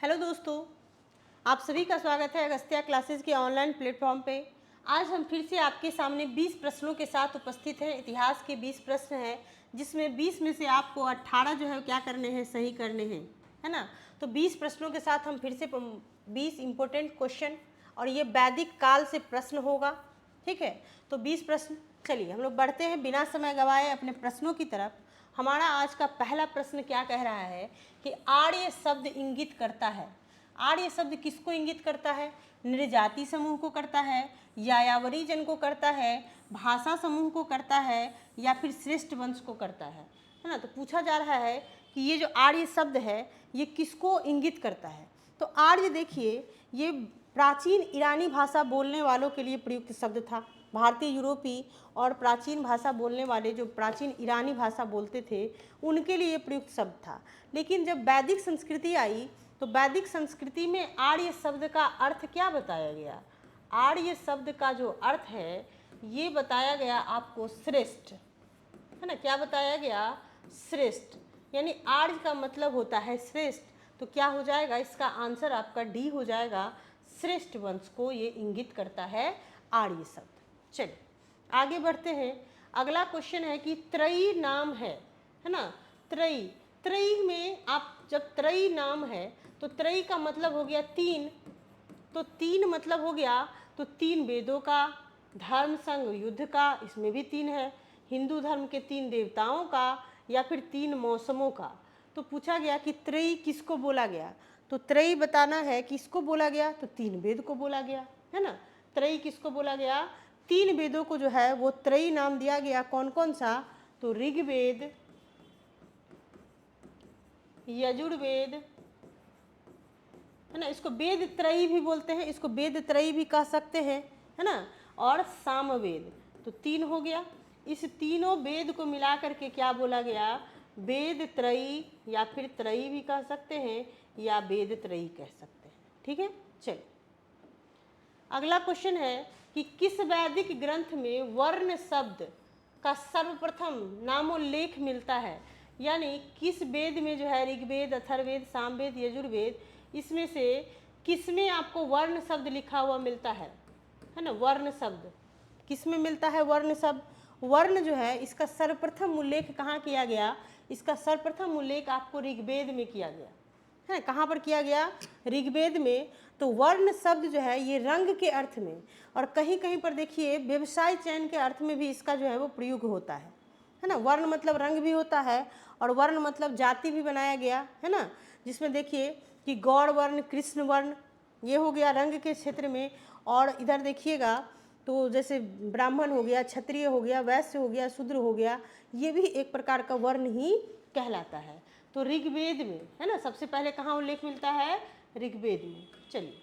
Hello दोस्तों, आप सभी का स्वागत है अगस्त्या क्लासेस के ऑनलाइन प्लेटफॉर्म पे। आज हम फिर से आपके सामने 20 प्रश्नों के साथ उपस्थित हैं। इतिहास के 20 प्रश्न हैं, जिसमें 20 में से आपको 18 जो है क्या करने हैं, सही करने हैं, है ना। तो 20 प्रश्नों के साथ हम फिर से 20 इंपॉर्टेंट क्वेश्चन, और ये वैदिक काल से प्रश्न होगा, ठीक है। तो 20 प्रश्न, चलिए हम लोग बढ़ते हैं बिना समय गवाए अपने प्रश्नों की तरफ। हमारा आज का पहला प्रश्न क्या कह रहा है कि आर्य शब्द इंगित करता है। आर्य शब्द किसको इंगित करता है? नृजाति समूह को करता है, यायावरी जन को करता है, भाषा समूह को करता है, या फिर श्रेष्ठ वंश को करता है ना। तो पूछा जा रहा है कि ये जो आर्य शब्द है ये किसको इंगित करता है। तो आर्य देखिए, ये प्राचीन ईरानी भाषा बोलने वालों के लिए प्रयुक्त शब्द था। भारतीय, यूरोपी और प्राचीन भाषा बोलने वाले जो प्राचीन ईरानी भाषा बोलते थे उनके लिए प्रयुक्त शब्द था। लेकिन जब वैदिक संस्कृति आई तो वैदिक संस्कृति में आर्य शब्द का अर्थ क्या बताया गया? आर्य शब्द का जो अर्थ है ये बताया गया आपको श्रेष्ठ, है ना। क्या बताया गया? श्रेष्ठ, यानी आर्य का मतलब होता है श्रेष्ठ। तो क्या हो जाएगा? इसका आंसर आपका डी हो जाएगा। श्रेष्ठ वंश को ये इंगित करता है आर्य शब्द। चलिए आगे बढ़ते हैं। अगला क्वेश्चन है कि त्रयी नाम है ना। त्रयी, त्रयी में आप जब त्रयी नाम है तो त्रयी का मतलब हो गया तीन। तो तीन मतलब हो गया तो तीन वेदों का, धर्म संग युद्ध का, इसमें भी तीन है, हिंदू धर्म के तीन देवताओं का, या फिर तीन मौसमों का। तो पूछा गया कि त्रयी किसको बोला गया। तो त्रयी बताना है किसको बोला गया, तो तीन वेद को बोला गया, है ना। त्रयी किसको बोला गया? तीन वेदों को जो है वो त्रयी नाम दिया गया। कौन कौन सा? तो ऋग्वेद, यजुर्वेद, है ना, इसको वेद त्रयी भी बोलते हैं, इसको वेद त्रयी भी कह सकते हैं, है ना, और सामवेद। तो तीन हो गया। इस तीनों वेद को मिला करके क्या बोला गया? वेद त्रयी, या फिर त्रयी भी कह सकते हैं, या वेद त्रयी कह सकते हैं, ठीक है। चलिए अगला क्वेश्चन है कि किस वैदिक ग्रंथ में वर्ण शब्द का सर्वप्रथम नामोल्लेख मिलता है। यानी किस वेद में जो है, ऋग्वेद, अथर्ववेद, सामवेद, यजुर्वेद, इसमें से किसमें आपको वर्ण शब्द लिखा हुआ मिलता है ना। वर्ण शब्द किस में मिलता है? वर्ण शब्द, वर्ण जो है इसका सर्वप्रथम उल्लेख कहाँ किया गया? इसका सर्वप्रथम उल्लेख आपको ऋग्वेद में किया गया है। कहाँ पर किया गया? ऋग्वेद में। तो वर्ण शब्द जो है ये रंग के अर्थ में, और कहीं कहीं पर देखिए व्यवसाय चयन के अर्थ में भी इसका जो है वो प्रयोग होता है ना। वर्ण मतलब रंग भी होता है, और वर्ण मतलब जाति भी बनाया गया है ना। जिसमें देखिए कि गौड़ वर्ण, कृष्ण वर्ण, ये हो गया रंग के क्षेत्र में। और इधर देखिएगा तो जैसे ब्राह्मण हो गया, क्षत्रिय हो गया, वैश्य हो गया, शूद्र हो गया, ये भी एक प्रकार का वर्ण ही कहलाता है। तो ऋग्वेद में, है ना, सबसे पहले कहाँ उल्लेख मिलता है? ऋग्वेद में। चलिए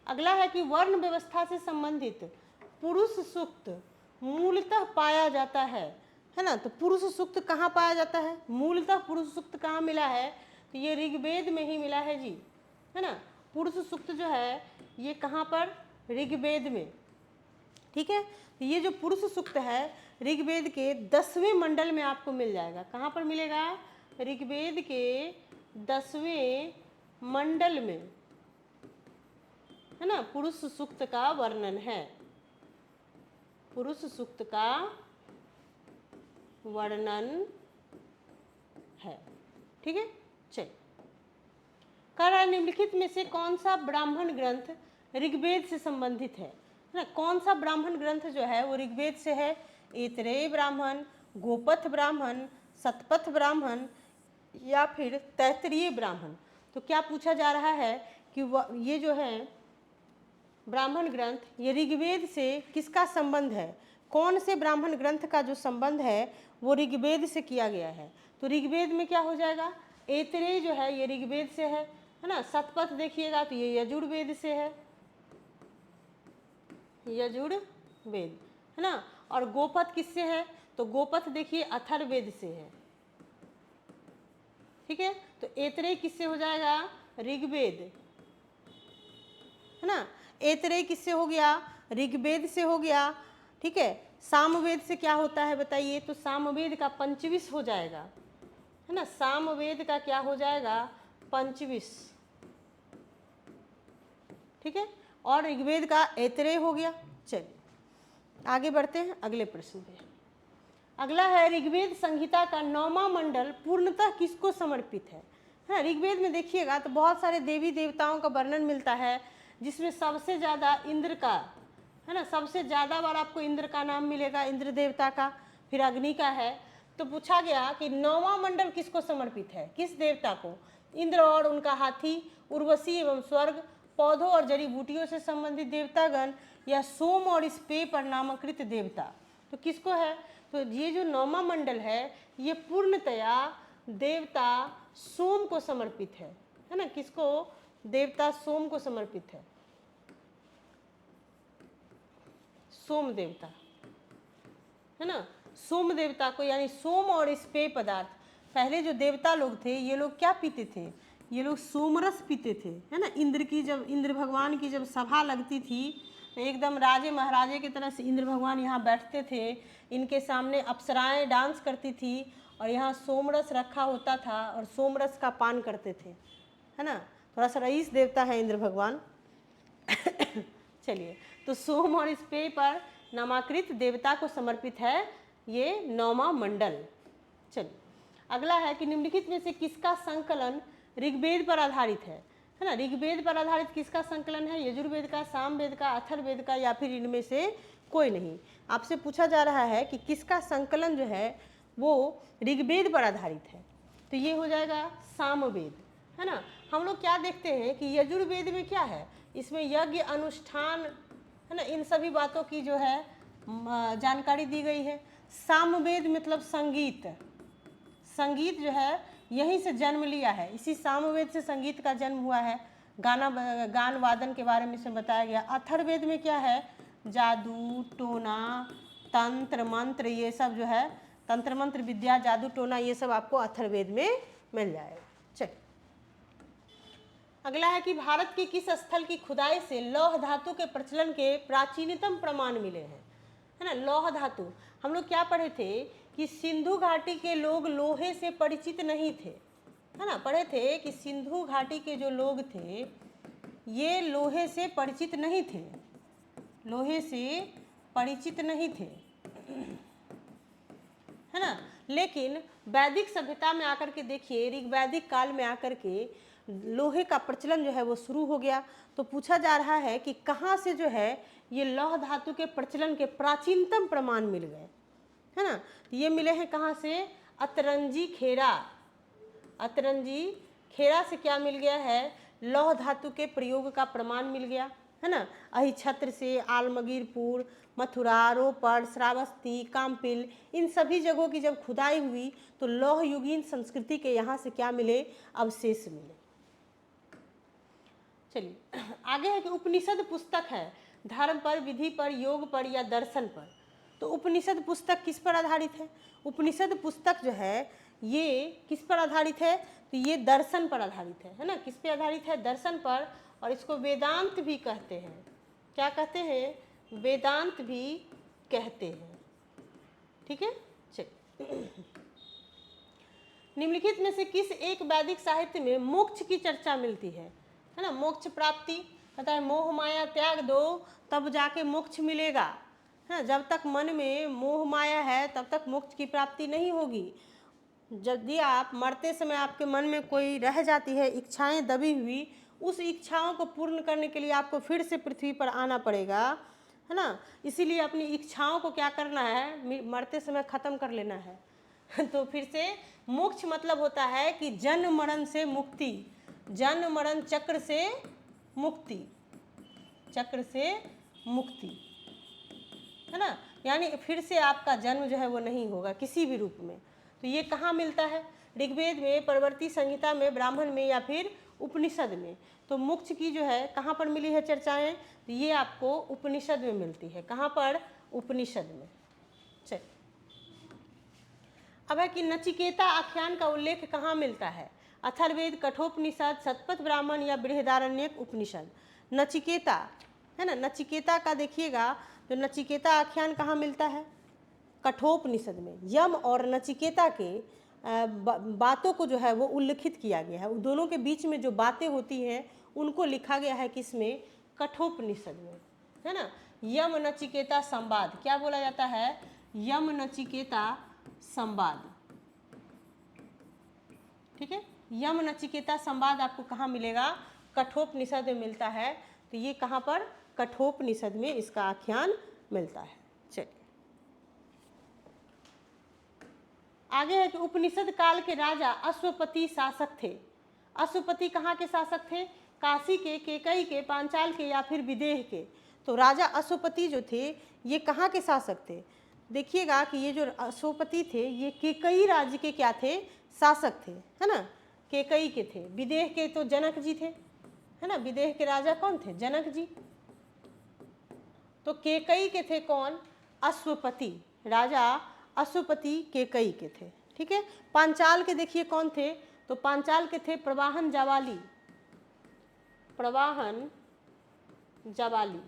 अगला है कि वर्ण व्यवस्था से संबंधित पुरुष सूक्त मूलतः पाया जाता है ना। तो पुरुष सूक्त कहाँ पाया जाता है? मूलतः पुरुष सूक्त कहाँ मिला है? तो ये ऋग्वेद में ही मिला है जी, है ना। पुरुष सूक्त जो है ये कहाँ पर? ऋग्वेद में, ठीक है। तो ये जो पुरुष सूक्त है ऋग्वेद के 10वें मंडल में आपको मिल जाएगा। कहाँ पर मिलेगा? ऋग्वेद के 10वें मंडल में, है ना, पुरुष सूक्त का वर्णन है। पुरुष सूक्त का वर्णन है, ठीक है। चलिए कर निम्नलिखित में से कौन सा ब्राह्मण ग्रंथ ऋग्वेद से संबंधित है ना। कौन सा ब्राह्मण ग्रंथ जो है वो ऋग्वेद से है? ऐतरेय ब्राह्मण, गोपथ ब्राह्मण, शतपथ ब्राह्मण, या फिर तैत्तिरीय ब्राह्मण। तो क्या पूछा जा रहा है कि ये जो है ब्राह्मण ग्रंथ ये ऋग्वेद से किसका संबंध है? कौन से ब्राह्मण ग्रंथ का जो संबंध है वो ऋग्वेद से किया गया है। तो ऋग्वेद में क्या हो जाएगा? ऐतरेय जो है ये ऋग्वेद से है ना। शतपथ देखिएगा तो ये यजुर्वेद से है, यजुर्वेद, है ना। और गोपथ किससे है? तो गोपथ देखिए अथर्ववेद से है, ठीक है। तो ऐतरेय किससे हो जाएगा? ऋग्वेद, है ना। ऐतरेय किससे हो गया? ऋग्वेद से हो गया, ठीक है। सामवेद से क्या होता है बताइए? तो सामवेद का पंचविश हो जाएगा, है ना। सामवेद का क्या हो जाएगा? पंचविश, ठीक है, और ऋग्वेद का ऐतरेय हो गया। चलिए आगे बढ़ते हैं अगले प्रश्न पे। अगला है ऋग्वेद संहिता का 9वां मंडल पूर्णतः किसको समर्पित है? हाँ, ऋग्वेद में देखिएगा तो बहुत सारे देवी देवताओं का वर्णन मिलता है, जिसमें सबसे ज़्यादा इंद्र का, है ना, सबसे ज़्यादा बार आपको इंद्र का नाम मिलेगा, इंद्र देवता का, फिर अग्नि का है। तो पूछा गया कि 9वां मंडल किसको समर्पित है, किस देवता को? इंद्र और उनका हाथी, उर्वशी एवं स्वर्ग, पौधों और जड़ी बूटियों से संबंधित देवतागण, या सोम और स्पे पर नामांकित देवता? तो किसको है? तो ये जो 9वां मंडल है ये पूर्णतया देवता सोम को समर्पित है ना? किसको? देवता सोम को समर्पित है, सोम देवता, है ना, सोम देवता को, यानी सोम और इस पेय पदार्थ। पहले जो देवता लोग थे ये लोग क्या पीते थे? ये लोग सोमरस पीते थे, है ना। इंद्र की जब, इंद्र भगवान की जब सभा लगती थी तो एकदम राजे महाराजे की तरह से इंद्र भगवान यहाँ बैठते थे, इनके सामने अप्सराएं डांस करती थी और यहाँ सोमरस रखा होता था और सोमरस का पान करते थे, है ना। थोड़ा सा रईस देवता है इंद्र भगवान। चलिए, तो सोम और इस पेय पर नामांकित देवता को समर्पित है ये 9वां मंडल। चलिए अगला है कि निम्नलिखित में से किसका संकलन ऋग्वेद पर आधारित है ना। ऋग्वेद पर आधारित किसका संकलन है? यजुर्वेद का, सामवेद का, अथर्ववेद का, या फिर इनमें से कोई नहीं? आपसे पूछा जा रहा है कि किसका संकलन जो है वो ऋग्वेद पर आधारित है, तो ये हो जाएगा सामवेद, है ना। हम लोग क्या देखते हैं कि यजुर्वेद में क्या है, इसमें यज्ञ अनुष्ठान, है ना, इन सभी बातों की जो है जानकारी दी गई है। सामवेद मतलब संगीत, संगीत जो है यहीं से जन्म लिया है, इसी सामवेद से संगीत का जन्म हुआ है। गान वादन के बारे में इसमें बताया गया। अथर्ववेद में क्या है? जादू टोना, तंत्र मंत्र, ये सब जो है तंत्र मंत्र विद्या, जादू टोना, ये सब आपको अथर्ववेद में मिल जाएगा। चलिए अगला है कि भारत के किस स्थल की खुदाई से लौह धातु के प्रचलन के प्राचीनतम प्रमाण मिले हैं, है ना। लौह धातु हम लोग क्या पढ़े थे कि सिंधु घाटी के लोग लोहे से परिचित नहीं थे, है ना। पढ़े थे कि सिंधु घाटी के जो लोग थे ये लोहे से परिचित नहीं थे, लोहे से परिचित नहीं थे, है ना। लेकिन वैदिक सभ्यता में आकर के देखिए, ऋग्वैदिक काल में आकर के लोहे का प्रचलन जो है वो शुरू हो गया। तो पूछा जा रहा है कि कहाँ से जो है ये लौह धातु के प्रचलन के प्राचीनतम प्रमाण मिल गए, है ना। ये मिले हैं कहाँ से? अतरंजी खेरा, अतरंजी खेरा से क्या मिल गया है? लौह धातु के प्रयोग का प्रमाण मिल गया, है ना। अहिछत्र से, आलमगीरपुर, मथुरा, रोपड़, श्रावस्ती, काम्पिल, इन सभी जगहों की जब खुदाई हुई तो लौह युगीन संस्कृति के यहाँ से क्या मिले? अवशेष मिले। चलिए आगे है कि उपनिषद पुस्तक है धर्म पर, विधि पर, योग पर या दर्शन पर। तो उपनिषद पुस्तक किस पर आधारित है? उपनिषद पुस्तक जो है ये किस पर आधारित है? तो ये दर्शन पर आधारित है ना। किस पे आधारित है? दर्शन पर। और इसको वेदांत भी कहते हैं। क्या कहते हैं? वेदांत भी कहते हैं, ठीक है। चलिए निम्नलिखित में से किस एक वैदिक साहित्य में मोक्ष की चर्चा मिलती है ना। मोक्ष प्राप्ति कहता है मोह माया त्याग दो तब जाके मोक्ष मिलेगा, है ना। जब तक मन में मोह माया है तब तक मोक्ष की प्राप्ति नहीं होगी। यदि आप मरते समय आपके मन में कोई रह जाती है इच्छाएं दबी हुई, उस इच्छाओं को पूर्ण करने के लिए आपको फिर से पृथ्वी पर आना पड़ेगा, है ना। इसीलिए अपनी इच्छाओं को क्या करना है? मरते समय ख़त्म कर लेना है। तो फिर से मोक्ष मतलब होता है कि जन्म मरण से मुक्ति, जन्म मरण चक्र से मुक्ति, चक्र से मुक्ति, है ना। यानी फिर से आपका जन्म जो है वो नहीं होगा किसी भी रूप में। तो ये कहाँ मिलता है? ऋग्वेद में, परवर्ती संहिता में, ब्राह्मण में या फिर उपनिषद में। तो मोक्ष की जो है कहाँ पर मिली है चर्चाएं? तो ये आपको उपनिषद में मिलती है। कहाँ पर? उपनिषद में। चलिए अब है कि नचिकेता आख्यान का उल्लेख कहाँ मिलता है? अथर्ववेद, कठोपनिषद, शतपथ ब्राह्मण या बृहदारण्यक उपनिषद। नचिकेता, है ना, नचिकेता का देखिएगा तो नचिकेता आख्यान कहाँ मिलता है? कठोपनिषद में। यम और नचिकेता के बातों को जो है वो उल्लिखित किया गया है। उन दोनों के बीच में जो बातें होती हैं उनको लिखा गया है किसमें? कठोपनिषद में, है ना। यम नचिकेता संवाद, क्या बोला जाता है, यम नचिकेता संवाद, ठीक है। यम नचिकेता संवाद आपको कहाँ मिलेगा, कठोपनिषद में मिलता है। तो ये कहाँ पर, कठोपनिषद में इसका आख्यान मिलता है। चलिए आगे है कि उपनिषद काल के राजा अश्वपति शासक थे। अश्वपति कहाँ के शासक थे, काशी के, केकई के, पांचाल के या फिर विदेह के। तो राजा अश्वपति जो थे ये कहाँ के शासक थे, देखिएगा कि ये जो अश्वपति थे ये केकई राज्य के क्या थे, शासक थे, है ना, केकई के थे। विदेह के तो जनक जी थे, है ना, विदेह के राजा कौन थे, जनक जी। तो केकई के थे कौन, अश्वपति, राजा अश्वपति केकई के थे, ठीक है। पांचाल के देखिए कौन थे, तो पांचाल के थे प्रवाहन जावाली, प्रवाहन जावाली,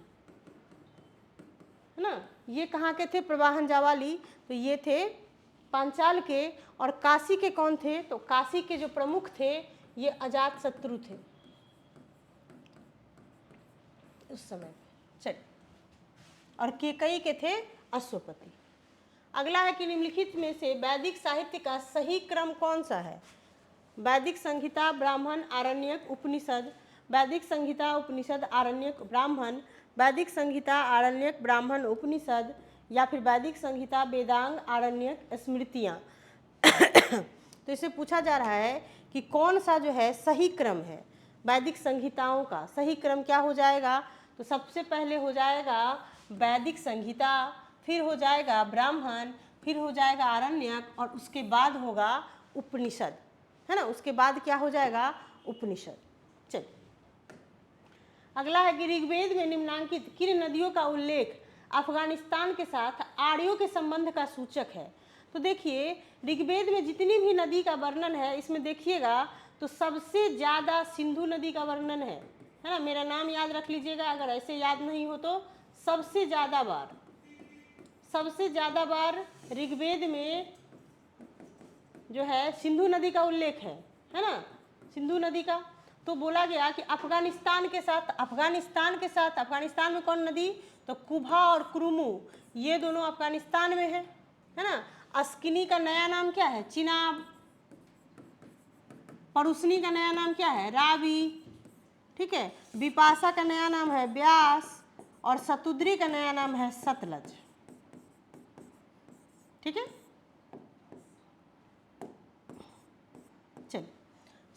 है ना। ये कहाँ के थे, प्रवाहन जावाली, तो ये थे पांचाल के। और काशी के कौन थे, तो काशी के जो प्रमुख थे ये अजात शत्रु थे उस समय। चलिए, और केकई के थे अश्वपति। अगला है कि निम्नलिखित में से वैदिक साहित्य का सही क्रम कौन सा है। वैदिक संहिता, ब्राह्मण, आरण्यक, उपनिषद। वैदिक संहिता, उपनिषद, आरण्यक, ब्राह्मण। वैदिक संहिता, आरण्यक, ब्राह्मण, उपनिषद, या फिर वैदिक संहिता, वेदांग, आरण्यक, स्मृतियाँ। तो इसे पूछा जा रहा है कि कौन सा जो है सही क्रम है वैदिक संहिताओं का। सही क्रम क्या हो जाएगा, तो सबसे पहले हो जाएगा वैदिक संहिता, फिर हो जाएगा ब्राह्मण, फिर हो जाएगा आरण्यक, और उसके बाद होगा उपनिषद, है ना। उसके बाद क्या हो जाएगा, उपनिषद। चलिए अगला है कि ऋग्वेद में निम्नांकित किन नदियों का उल्लेख अफगानिस्तान के साथ आर्यों के संबंध का सूचक है। तो देखिए ऋग्वेद में जितनी भी नदी का वर्णन है इसमें देखिएगा तो सबसे ज़्यादा सिंधु नदी का वर्णन है ना। मेरा नाम याद रख लीजिएगा, अगर ऐसे याद नहीं हो तो सबसे ज़्यादा बार ऋग्वेद में जो है सिंधु नदी का उल्लेख है ना, सिंधु नदी का। तो बोला गया कि अफगानिस्तान में कौन नदी, तो कुभा और कुरुमु, ये दोनों अफगानिस्तान में है ना। अस्किनी का नया नाम क्या है, चिनाब। परुसनी का नया नाम क्या है, रावी, ठीक है। बिपाशा का नया नाम है ब्यास, और सतुद्री का नया नाम है सतलज, ठीक है। चलिए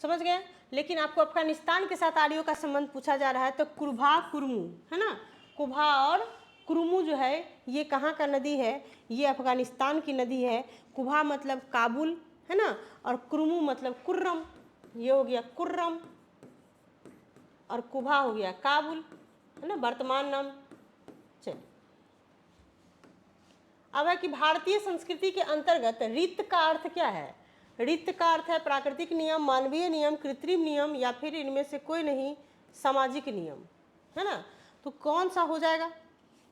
समझ गए। लेकिन आपको अफगानिस्तान के साथ आर्यों का संबंध पूछा जा रहा है, तो कुरभा कुरमू, है ना। कुभा और कुरुमू जो है ये कहाँ का नदी है, ये अफगानिस्तान की नदी है। कुभा मतलब काबुल, है ना, और कुरुमू मतलब कुर्रम, ये हो गया कुर्रम, और कुभा हो गया काबुल, है ना, वर्तमान नाम। चलिए अब है कि भारतीय संस्कृति के अंतर्गत रीत का अर्थ क्या है। रीत का अर्थ है प्राकृतिक नियम, मानवीय नियम, कृत्रिम नियम, या फिर इनमें से कोई नहीं, सामाजिक नियम, है ना। तो कौन सा हो जाएगा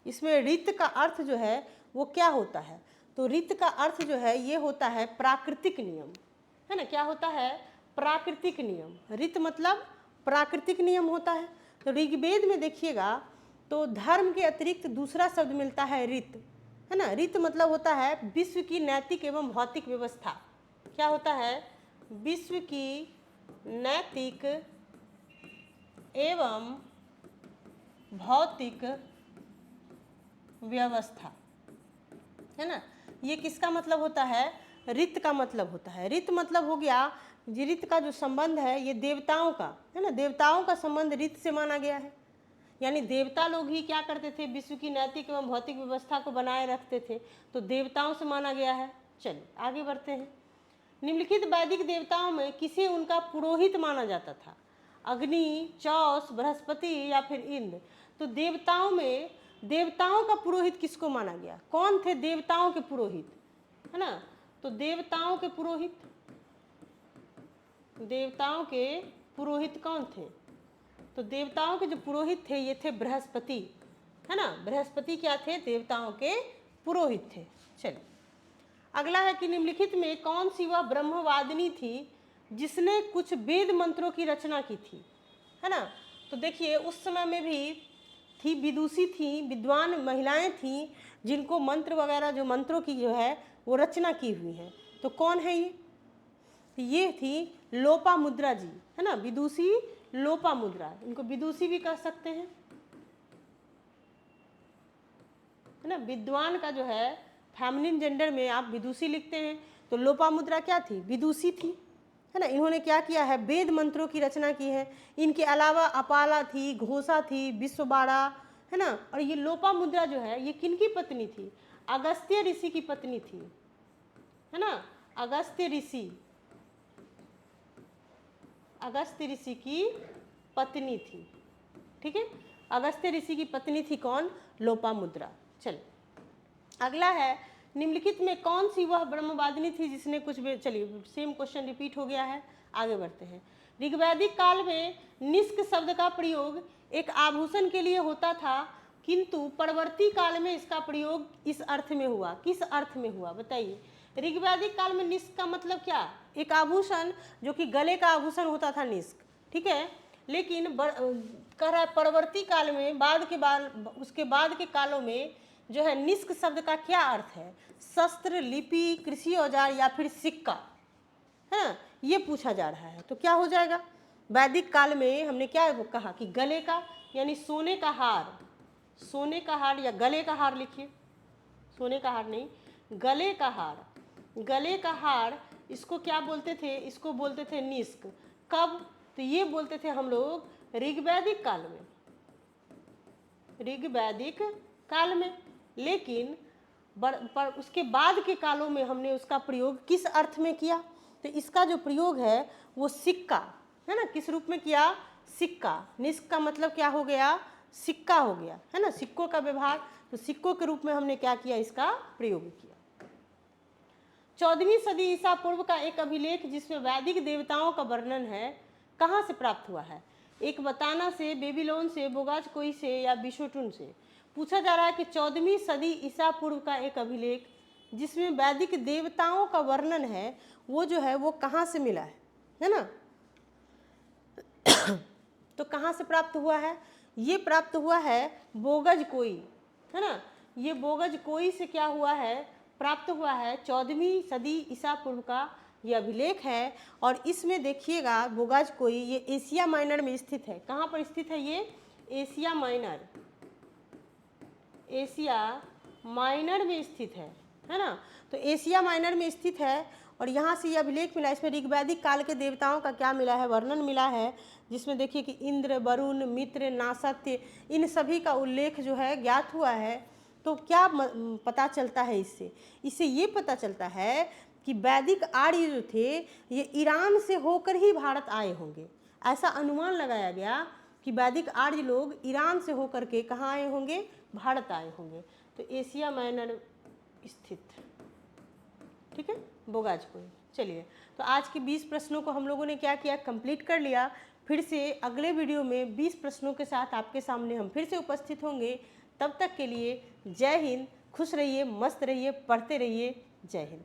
इसमें, रीत का अर्थ जो है वो क्या होता है, तो रीत का अर्थ जो है ये होता है प्राकृतिक नियम, है ना। क्या होता है, प्राकृतिक नियम। रीत मतलब प्राकृतिक नियम होता है। तो ऋग्वेद में देखिएगा तो धर्म के अतिरिक्त दूसरा शब्द मिलता है रीत, है ना। रीत मतलब होता है विश्व की नैतिक एवं भौतिक व्यवस्था। क्या होता है, विश्व की नैतिक एवं भौतिक व्यवस्था, है ना। ये किसका मतलब होता है, रीत का मतलब होता है। रीत मतलब हो गया, रीत का जो संबंध है ये देवताओं का, है ना। देवताओं का संबंध रीत से माना गया है, यानी देवता लोग ही क्या करते थे, विश्व की नैतिक एवं भौतिक व्यवस्था को बनाए रखते थे, तो देवताओं से माना गया है। चलिए आगे बढ़ते हैं। निम्नलिखित वैदिक देवताओं में किसे उनका पुरोहित माना जाता था, अग्नि, चौस, बृहस्पति या फिर इंद्र। तो देवताओं में देवताओं का पुरोहित किसको माना गया, कौन थे देवताओं के पुरोहित, है ना। तो देवताओं के पुरोहित कौन थे, तो देवताओं के जो पुरोहित थे ये थे बृहस्पति, है ना। बृहस्पति क्या थे, देवताओं के पुरोहित थे। चलिए अगला है कि निम्नलिखित में कौन सी वह ब्रह्मवादिनी थी जिसने कुछ वेद मंत्रों की रचना की थी, है ना। तो देखिए उस समय में भी थी, विदुषी थी, विद्वान महिलाएं थीं जिनको मंत्र वगैरह, जो मंत्रों की जो है वो रचना की हुई है। तो कौन है ये थी लोपामुद्रा जी, है ना, विदुषी लोपामुद्रा, इनको विदुषी भी कह सकते हैं, है ना। विद्वान का जो है फेमिनिन जेंडर में आप विदुषी लिखते हैं, तो लोपामुद्रा क्या थी, विदुषी थी, है ना। इन्होंने क्या किया है, वेद मंत्रों की रचना की है। इनके अलावा अपाला थी, घोषा थी, विश्वबाड़ा, है ना। और ये लोपामुद्रा जो है ये किनकी पत्नी थी, अगस्त्य ऋषि की पत्नी थी, है ना, अगस्त्य ऋषि, अगस्त्य ऋषि की पत्नी थी, ठीक है। अगस्त्य ऋषि की पत्नी थी कौन, लोपामुद्रा। चल अगला है, निम्नलिखित में कौन सी वह ब्रह्मवादिनी थी जिसने कुछ भी, चलिए सेम क्वेश्चन रिपीट हो गया है, आगे बढ़ते हैं। ऋग्वैदिक काल में निष्क शब्द का प्रयोग एक आभूषण के लिए होता था, किंतु परवर्ती काल में इसका प्रयोग इस अर्थ में हुआ। किस अर्थ में हुआ बताइए। ऋग्वैदिक काल में निष्क का मतलब क्या, एक आभूषण जो कि गले का आभूषण होता था निष्क, ठीक है। लेकिन कह रहा है परवर्ती काल में, उसके बाद के कालों में जो है निष्क शब्द का क्या अर्थ है, शस्त्र, लिपि, कृषि औजार या फिर सिक्का, है ना, ये पूछा जा रहा है। तो क्या हो जाएगा, वैदिक काल में हमने क्या कहा कि गले का यानी सोने का हार, सोने का हार या गले का हार लिखिए, सोने का हार नहीं, गले का हार, गले का हार, इसको क्या बोलते थे, इसको बोलते थे निष्क। कब, तो ये बोलते थे हम लोग ऋग्वैदिक काल में, ऋग्वैदिक काल में। लेकिन पर उसके बाद के कालों में हमने उसका प्रयोग किस अर्थ में किया, तो इसका जो प्रयोग है वो सिक्का, है ना, किस रूप में किया, सिक्का। निष्क का मतलब क्या हो गया, सिक्का हो गया, है ना, सिक्कों का व्यवहार, तो सिक्कों के रूप में हमने क्या किया, इसका प्रयोग किया। 14वीं सदी ईसा पूर्व का एक अभिलेख जिसमें वैदिक देवताओं का वर्णन है, कहाँ से प्राप्त हुआ है, एक बताना से, बेबीलोन से, बोगाजकोई से या बिशोटुन से। पूछा जा रहा है कि 14वीं सदी ईसा पूर्व का एक अभिलेख जिसमें वैदिक देवताओं का वर्णन है, वो जो है वो कहाँ से मिला है ना। तो कहाँ से प्राप्त हुआ है, ये प्राप्त हुआ है बोगजकोई, है ना, ये बोगजकोई से क्या हुआ है, प्राप्त हुआ है। 14वीं सदी ईसा पूर्व का ये अभिलेख है, और इसमें देखिएगा बोगाजकोई ये एशिया माइनर में स्थित है। कहाँ पर स्थित है ये, एशिया माइनर, एशिया माइनर में स्थित है ना। तो एशिया माइनर में स्थित है, और यहाँ से यह अभिलेख मिला, इसमें ऋग्वैदिक काल के देवताओं का क्या मिला है, वर्णन मिला है, जिसमें देखिए कि इंद्र, वरुण, मित्र, नासत्य, इन सभी का उल्लेख जो है ज्ञात हुआ है। तो क्या पता चलता है इससे ये पता चलता है कि वैदिक आर्य जो थे ये ईरान से होकर ही भारत आए होंगे। ऐसा अनुमान लगाया गया कि वैदिक आर्य लोग ईरान से होकर के कहाँ आए होंगे, भारत आए होंगे। तो एशिया माइनर स्थित, ठीक है, बोगाजकोई। चलिए, तो आज के 20 प्रश्नों को हम लोगों ने क्या किया, कंप्लीट कर लिया। फिर से अगले वीडियो में 20 प्रश्नों के साथ आपके सामने हम फिर से उपस्थित होंगे। तब तक के लिए जय हिंद, खुश रहिए, मस्त रहिए, पढ़ते रहिए। जय हिंद।